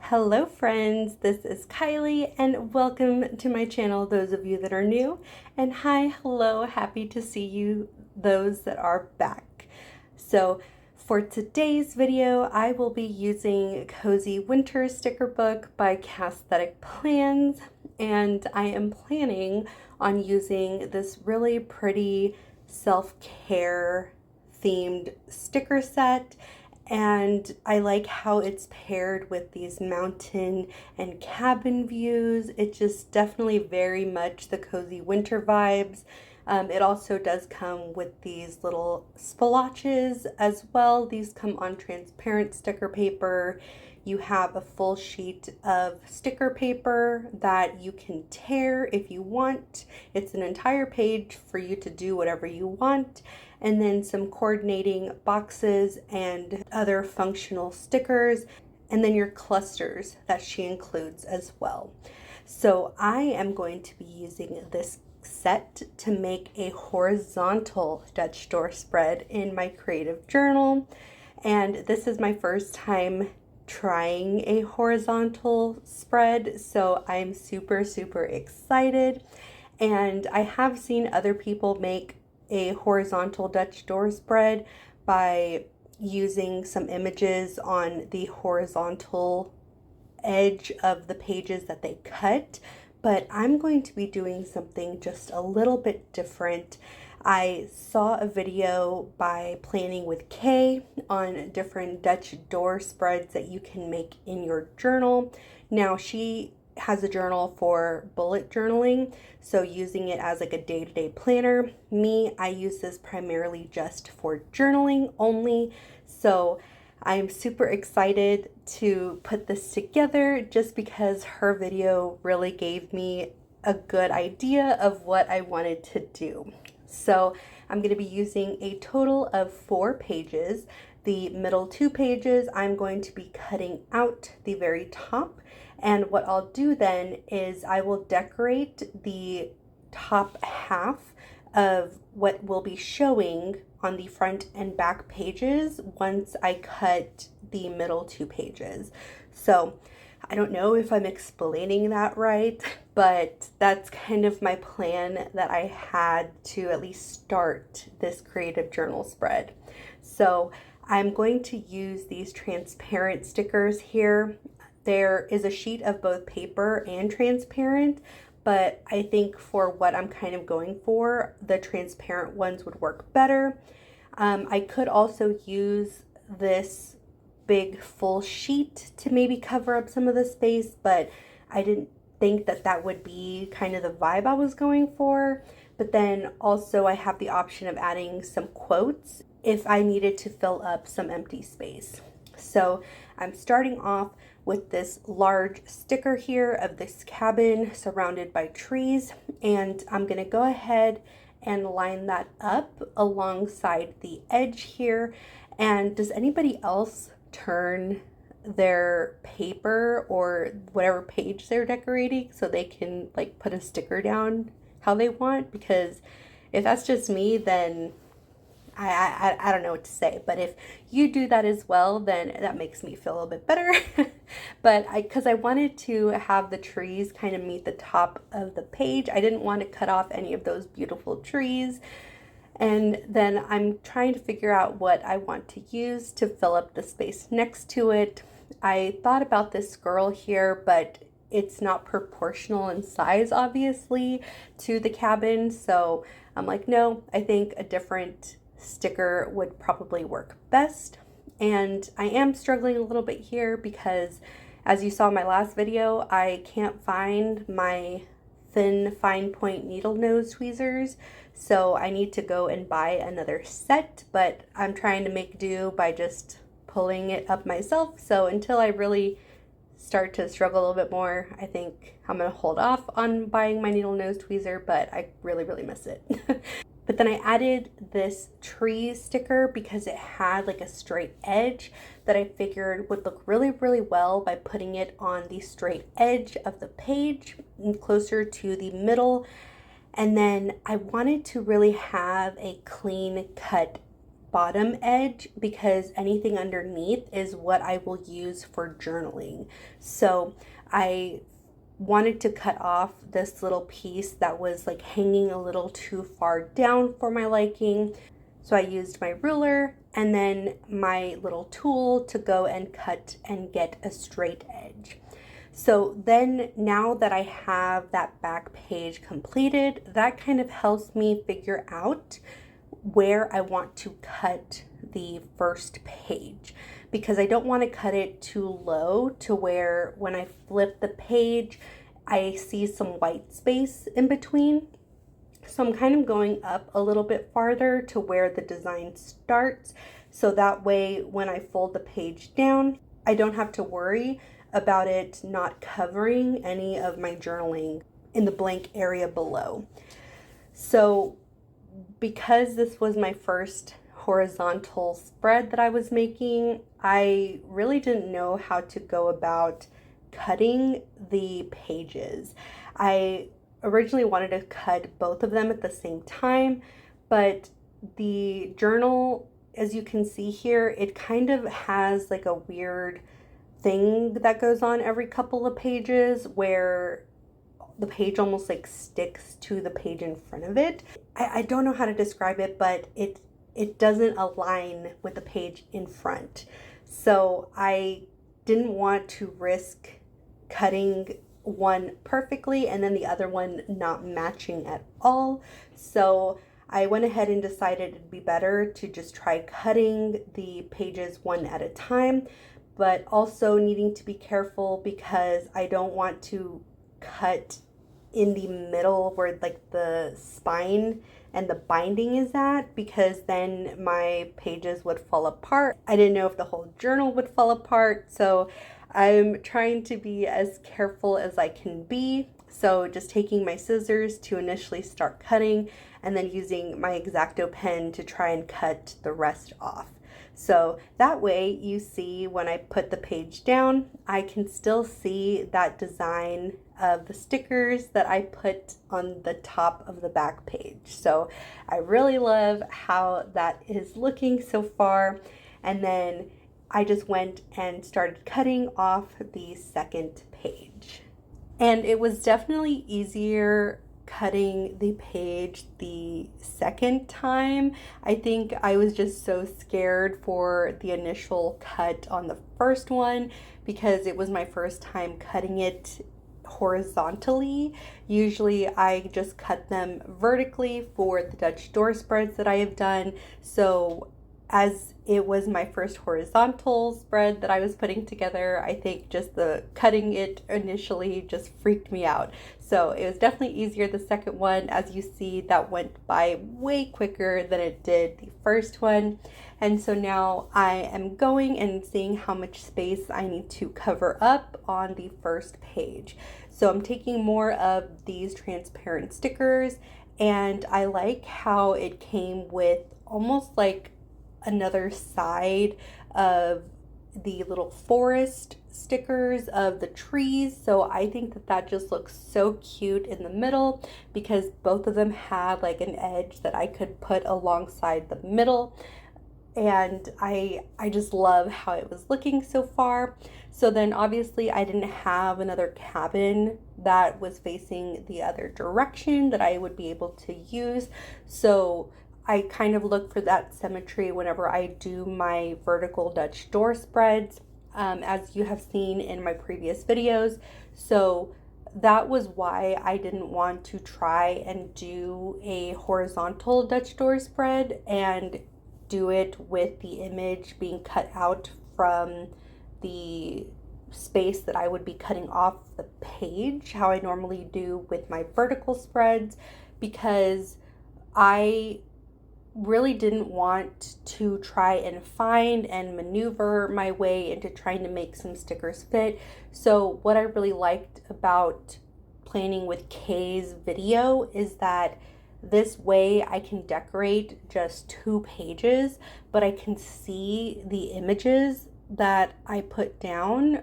Hello friends, this is Kylie and welcome to my channel, those of you that are new. And hi, hello, happy to see you, those that are back. So for today's video, I will be using Cozy Winter Sticker Book by Cassthetic Plans. And I am planning on using this really pretty self-care themed sticker set. And I like how it's paired with these mountain and cabin views. It just definitely very much the cozy winter vibes. It also does come with these little splotches as well. These come on transparent sticker paper. You have a full sheet of sticker paper that you can tear if you want. It's an entire page for you to do whatever you want. And then some coordinating boxes and other functional stickers, and then your clusters that she includes as well. So I am going to be using this set to make a horizontal Dutch door spread in my creative journal. And this is my first time trying a horizontal spread, so I'm super excited. And I have seen other people make a horizontal Dutch door spread by using some images on the horizontal edge of the pages that they cut, but I'm going to be doing something just a little bit different. I saw a video by Planning with Kay on different Dutch door spreads that you can make in your journal. Now she has a journal for bullet journaling, so using it as like a day-to-day planner. Me, I use this primarily just for journaling only, so I'm super excited to put this together just because her video really gave me a good idea of what I wanted to do. So I'm going to be using a total of 4 pages. The middle 2 pages I'm going to be cutting out the very top, and what I'll do then is I will decorate the top half of what will be showing on the front and back pages once I cut the middle 2 pages. So I don't know if I'm explaining that right, but that's kind of my plan that I had to at least start this creative journal spread. So I'm going to use these transparent stickers here. There is a sheet of both paper and transparent, but I think for what I'm kind of going for, the transparent ones would work better. I could also use this big full sheet to maybe cover up some of the space, but I didn't think that that would be kind of the vibe I was going for. But then also I have the option of adding some quotes if I needed to fill up some empty space. So I'm starting off with this large sticker here of this cabin surrounded by trees, and I'm gonna go ahead and line that up alongside the edge here. And does anybody else turn their paper or whatever page they're decorating so they can like put a sticker down how they want? Because if that's just me, then I don't know what to say, but if you do that as well, then that makes me feel a little bit better. But because I wanted to have the trees kind of meet the top of the page, I didn't want to cut off any of those beautiful trees. And then I'm trying to figure out what I want to use to fill up the space next to it. I thought about this squirrel here, but it's not proportional in size, obviously, to the cabin. So I'm like, no, I think a different sticker would probably work best. And I am struggling a little bit here because, as you saw in my last video, I can't find my thin fine point needle nose tweezers, so I need to go and buy another set, but I'm trying to make do by just pulling it up myself. So until I really start to struggle a little bit more, I think I'm gonna hold off on buying my needle nose tweezer, but I really miss it. But then I added this tree sticker because it had like a straight edge that I figured would look really well by putting it on the straight edge of the page and closer to the middle. And then I wanted to really have a clean cut bottom edge because anything underneath is what I will use for journaling. So I wanted to cut off this little piece that was like hanging a little too far down for my liking. So I used my ruler and then my little tool to go and cut and get a straight edge. So then now that I have that back page completed, that kind of helps me figure out where I want to cut the first page, because I don't want to cut it too low to where when I flip the page, I see some white space in between. So I'm kind of going up a little bit farther to where the design starts. So that way, when I fold the page down, I don't have to worry about it not covering any of my journaling in the blank area below. So because this was my first horizontal spread that I was making, I really didn't know how to go about cutting the pages. I originally wanted to cut both of them at the same time, but the journal, as you can see here, it kind of has like a weird thing that goes on every couple of pages where the page almost like sticks to the page in front of it. I don't know how to describe it, but it doesn't align with the page in front. So I didn't want to risk cutting one perfectly and then the other one not matching at all. So I went ahead and decided it'd be better to just try cutting the pages one at a time, but also needing to be careful because I don't want to cut in the middle where like the spine and the binding is at, because then my pages would fall apart. I didn't know if the whole journal would fall apart, so I'm trying to be as careful as I can be. So just taking my scissors to initially start cutting and then using my X-Acto pen to try and cut the rest off. So that way you see when I put the page down, I can still see that design of the stickers that I put on the top of the back page. So I really love how that is looking so far. And then I just went and started cutting off the second page. And it was definitely easier cutting the page the second time. I think I was just so scared for the initial cut on the first one because it was my first time cutting it horizontally. Usually I just cut them vertically for the Dutch door spreads that I have done. So as it was my first horizontal spread that I was putting together, I think just the cutting it initially just freaked me out. So it was definitely easier the second one. As you see, that went by way quicker than it did the first one. And so now I am going and seeing how much space I need to cover up on the first page. So I'm taking more of these transparent stickers, and I like how it came with almost like another side of the little forest stickers of the trees. So I think that that just looks so cute in the middle because both of them had like an edge that I could put alongside the middle. And I just love how it was looking so far. So then obviously I didn't have another cabin that was facing the other direction that I would be able to use. So I kind of look for that symmetry whenever I do my vertical Dutch door spreads, as you have seen in my previous videos. So that was why I didn't want to try and do a horizontal Dutch door spread and do it with the image being cut out from the space that I would be cutting off the page, how I normally do with my vertical spreads, because I really didn't want to try and find and maneuver my way into trying to make some stickers fit. So what I really liked about planning with Kay's video is that this way I can decorate just 2 pages, but I can see the images that I put down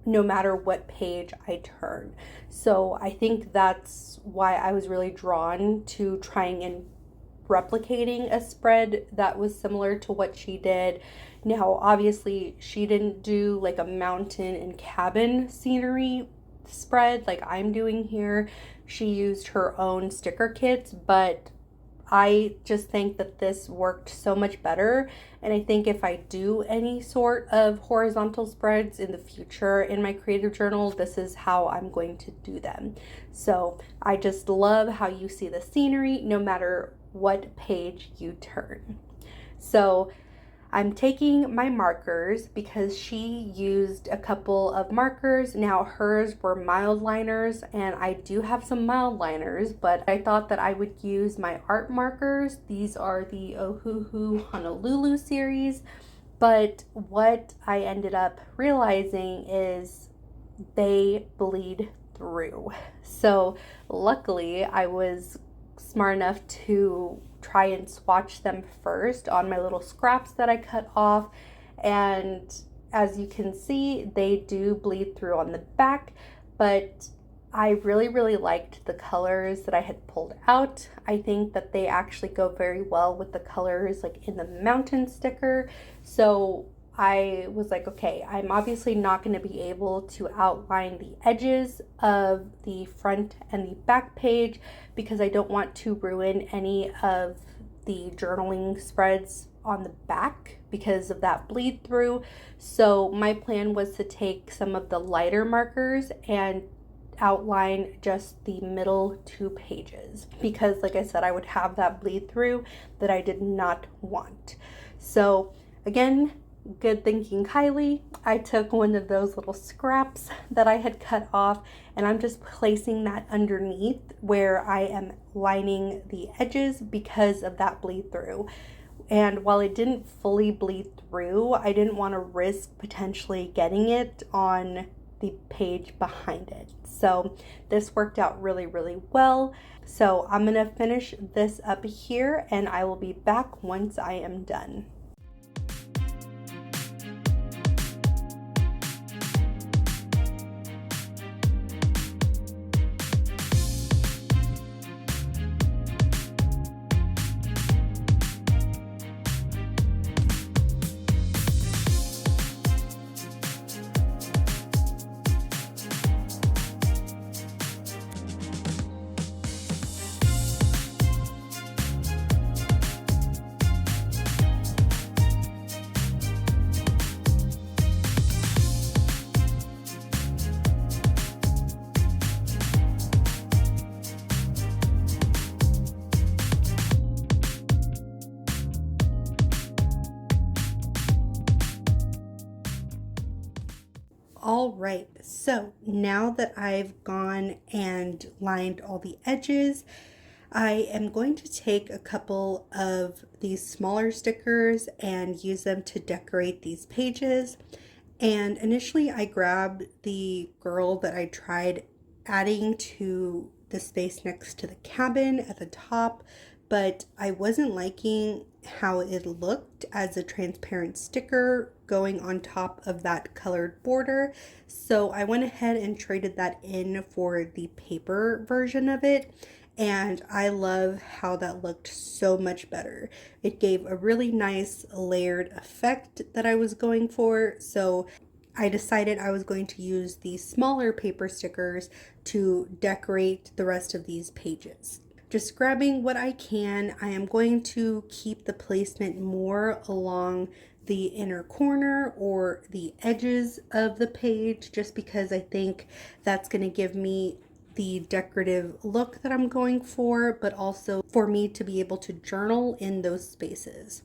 no matter what page I turn. So I think that's why I was really drawn to trying and replicating a spread that was similar to what she did. Now, obviously, she didn't do like a mountain and cabin scenery spread like I'm doing here. She used her own sticker kits, but I just think that this worked so much better. And I think if I do any sort of horizontal spreads in the future in my creative journal, this is how I'm going to do them. So I just love how you see the scenery no matter what page you turn. So I'm taking my markers because she used a couple of markers. Now hers were mild liners, and I do have some mild liners, but I thought that I would use my art markers. These are the Ohuhu Honolulu series, but what I ended up realizing is they bleed through. So luckily I was smart enough to try and swatch them first on my little scraps that I cut off, and as you can see, they do bleed through on the back, but I really liked the colors that I had pulled out. I think that they actually go very well with the colors like in the mountain sticker. So I was like, okay, I'm obviously not going to be able to outline the edges of the front and the back page because I don't want to ruin any of the journaling spreads on the back because of that bleed through. So my plan was to take some of the lighter markers and outline just the middle 2 pages because, like I said, I would have that bleed through that I did not want. So again, good thinking, Kylie. I took one of those little scraps that I had cut off, and I'm just placing that underneath where I am lining the edges because of that bleed through. And while it didn't fully bleed through, I didn't want to risk potentially getting it on the page behind it. So this worked out really well. So I'm gonna finish this up here, and I will be back once I am done. All right, so now that I've gone and lined all the edges, I am going to take a couple of these smaller stickers and use them to decorate these pages. And initially I grabbed the girl that I tried adding to the space next to the cabin at the top, but I wasn't liking how it looked as a transparent sticker going on top of that colored border. So I went ahead and traded that in for the paper version of it. And I love how that looked so much better. It gave a really nice layered effect that I was going for. So I decided I was going to use these smaller paper stickers to decorate the rest of these pages. Just grabbing what I can, I am going to keep the placement more along the inner corner or the edges of the page, just because I think that's going to give me the decorative look that I'm going for, but also for me to be able to journal in those spaces.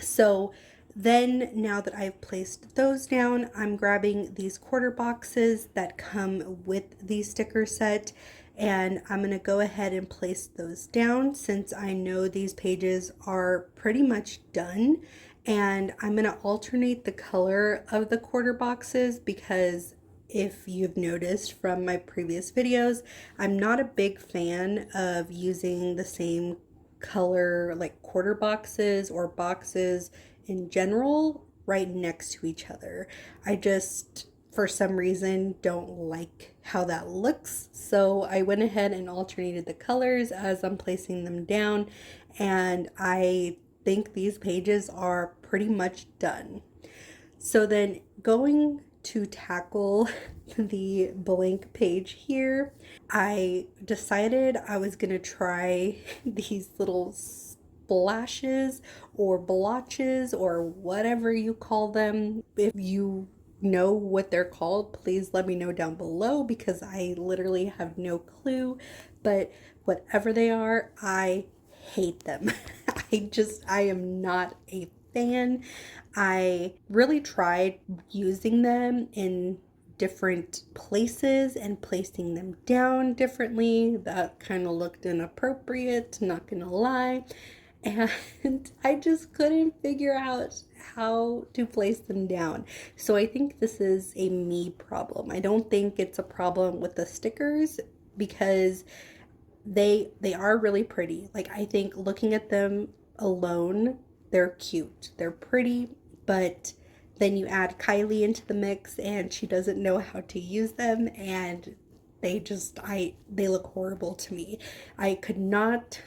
So then now that I've placed those down, I'm grabbing these quarter boxes that come with the sticker set, and I'm going to go ahead and place those down since I know these pages are pretty much done. And I'm going to alternate the color of the quarter boxes because if you've noticed from my previous videos, I'm not a big fan of using the same color like quarter boxes or boxes in general right next to each other. I just, for some reason, don't like how that looks. So I went ahead and alternated the colors as I'm placing them down. and I think these pages are pretty much done. So then going to tackle the blank page here, I decided I was gonna try these little splashes or blotches or whatever you call them. If you know what they're called, please let me know down below because I literally have no clue. But whatever they are, I hate them. I am not a fan. I really tried using them in different places and placing them down differently. That kind of looked inappropriate, not gonna lie. And I just couldn't figure out how to place them down. So I think this is a me problem. I don't think it's a problem with the stickers because they are really pretty. Like, I think looking at them alone, they're cute. They're pretty, but then you add Kylie into the mix and she doesn't know how to use them, and they look horrible to me. I could not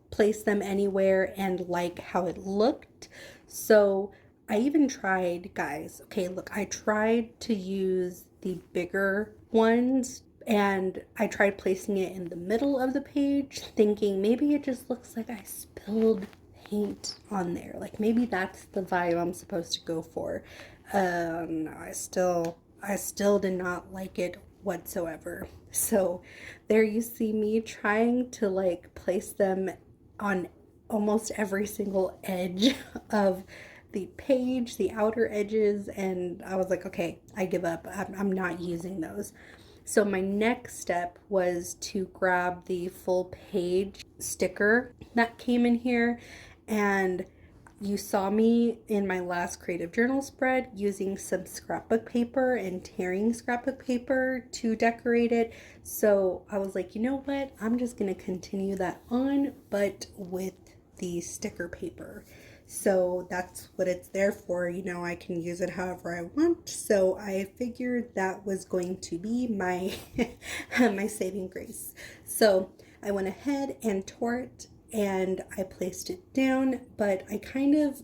place them anywhere and like how it looked. So I even tried, guys, okay, look, I tried to use the bigger ones and I tried placing it in the middle of the page, thinking maybe it just looks like I spilled paint on there. Like maybe that's the vibe I'm supposed to go for. No, I still did not like it whatsoever. So there you see me trying to like place them on almost every single edge of the page, the outer edges, and I was like, okay, I give up. I'm not using those. So my next step was to grab the full page sticker that came in here, and you saw me in my last creative journal spread using some scrapbook paper and tearing scrapbook paper to decorate it. So I was like, you know what? I'm just going to continue that on, but with the sticker paper. So that's what it's there for. You know, I can use it however I want. So I figured that was going to be my my saving grace. So I went ahead and tore it and I placed it down, but I kind of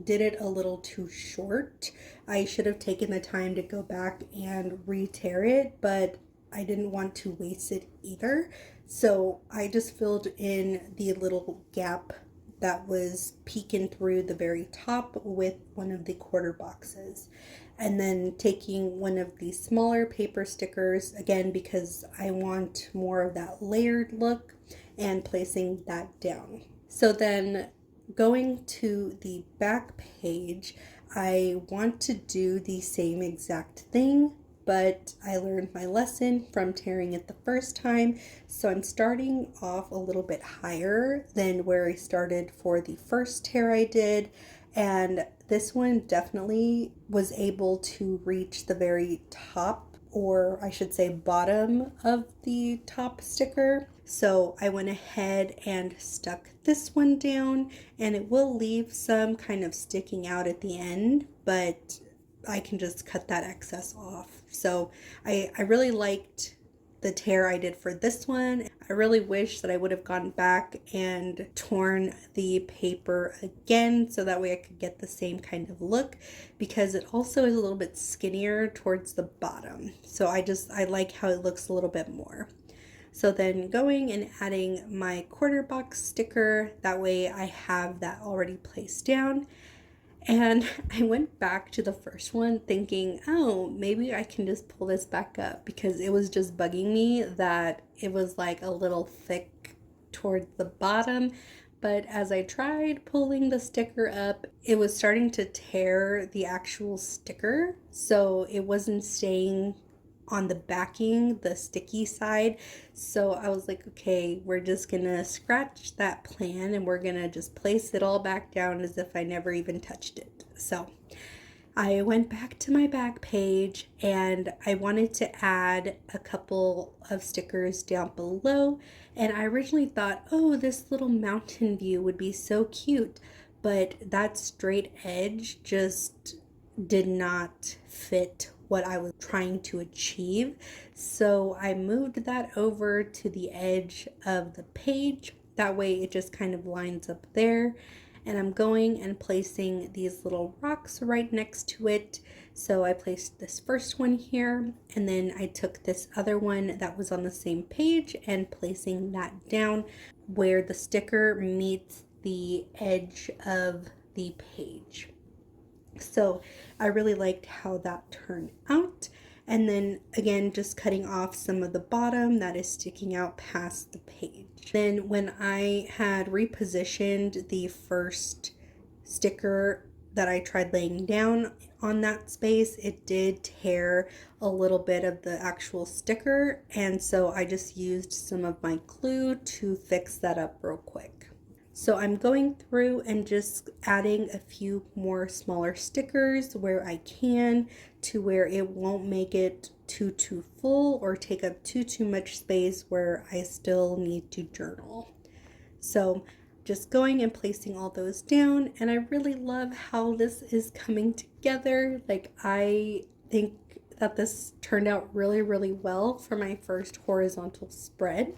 did it a little too short. I should have taken the time to go back and re-tear it, but I didn't want to waste it either. So I just filled in the little gap that was peeking through the very top with one of the quarter boxes. And then taking one of the smaller paper stickers, again, because I want more of that layered look, and placing that down. So then going to the back page, I want to do the same exact thing, but I learned my lesson from tearing it the first time. So I'm starting off a little bit higher than where I started for the first tear I did. And this one definitely was able to reach the very top, or I should say bottom of the top sticker. So I went ahead and stuck this one down, and it will leave some kind of sticking out at the end, but I can just cut that excess off. So I really liked the tear I did for this one. I really wish that I would have gone back and torn the paper again so that way I could get the same kind of look, because it also is a little bit skinnier towards the bottom. So I like how it looks a little bit more. So then going and adding my quarter box sticker, that way I have that already placed down. And I went back to the first one thinking, oh, maybe I can just pull this back up, because it was just bugging me that it was like a little thick towards the bottom. But as I tried pulling the sticker up, it was starting to tear the actual sticker. So it wasn't staying on the backing, the sticky side. So I was like, okay, we're just gonna scratch that plan and we're gonna just place it all back down as if I never even touched it. So I went back to my back page and I wanted to add a couple of stickers down below. And I originally thought, oh, this little mountain view would be so cute, but that straight edge just did not fit what I was trying to achieve. So I moved that over to the edge of the page, That way it just kind of lines up there. And I'm going and placing these little rocks right next to it. So I placed this first one here, and then I took this other one that was on the same page and placing that down where the sticker meets the edge of the page. So I really liked how that turned out. And then again, just cutting off some of the bottom that is sticking out past the page. Then when I had repositioned the first sticker that I tried laying down on that space, it did tear a little bit of the actual sticker. And so I just used some of my glue to fix that up real quick. So I'm going through and just adding a few more smaller stickers where I can, to where it won't make it too full or take up too much space where I still need to journal. So just going and placing all those down, and I really love how this is coming together. Like, I think that this turned out really well for my first horizontal spread.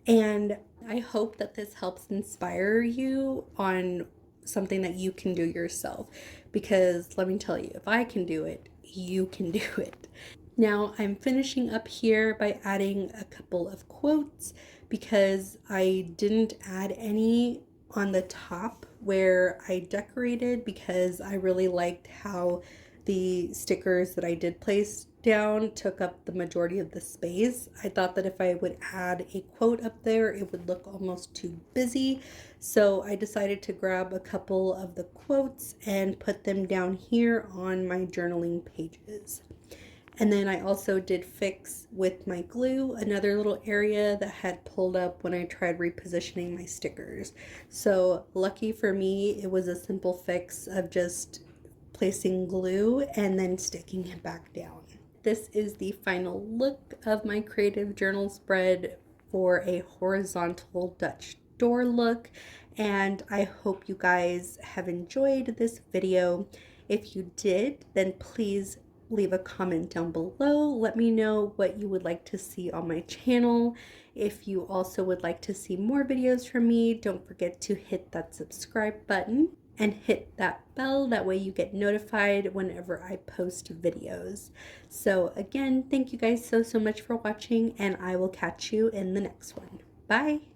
And I hope that this helps inspire you on something that you can do yourself, because let me tell you, if I can do it, you can do it. Now I'm finishing up here by adding a couple of quotes, because I didn't add any on the top where I decorated, because I really liked how the stickers that I did place down took up the majority of the space. I thought that if I would add a quote up there, it would look almost too busy. So I decided to grab a couple of the quotes and put them down here on my journaling pages. And then I also did fix with my glue another little area that had pulled up when I tried repositioning my stickers. So lucky for me, it was a simple fix of just placing glue and then sticking it back down. This is the final look of my creative journal spread for a horizontal Dutch door look, and I hope you guys have enjoyed this video. If you did, then please leave a comment down below. Let me know what you would like to see on my channel. If you also would like to see more videos from me, don't forget to hit that subscribe button and hit that bell. That way you get notified whenever I post videos. So again, thank you guys so much for watching, and I will catch you in the next one. Bye.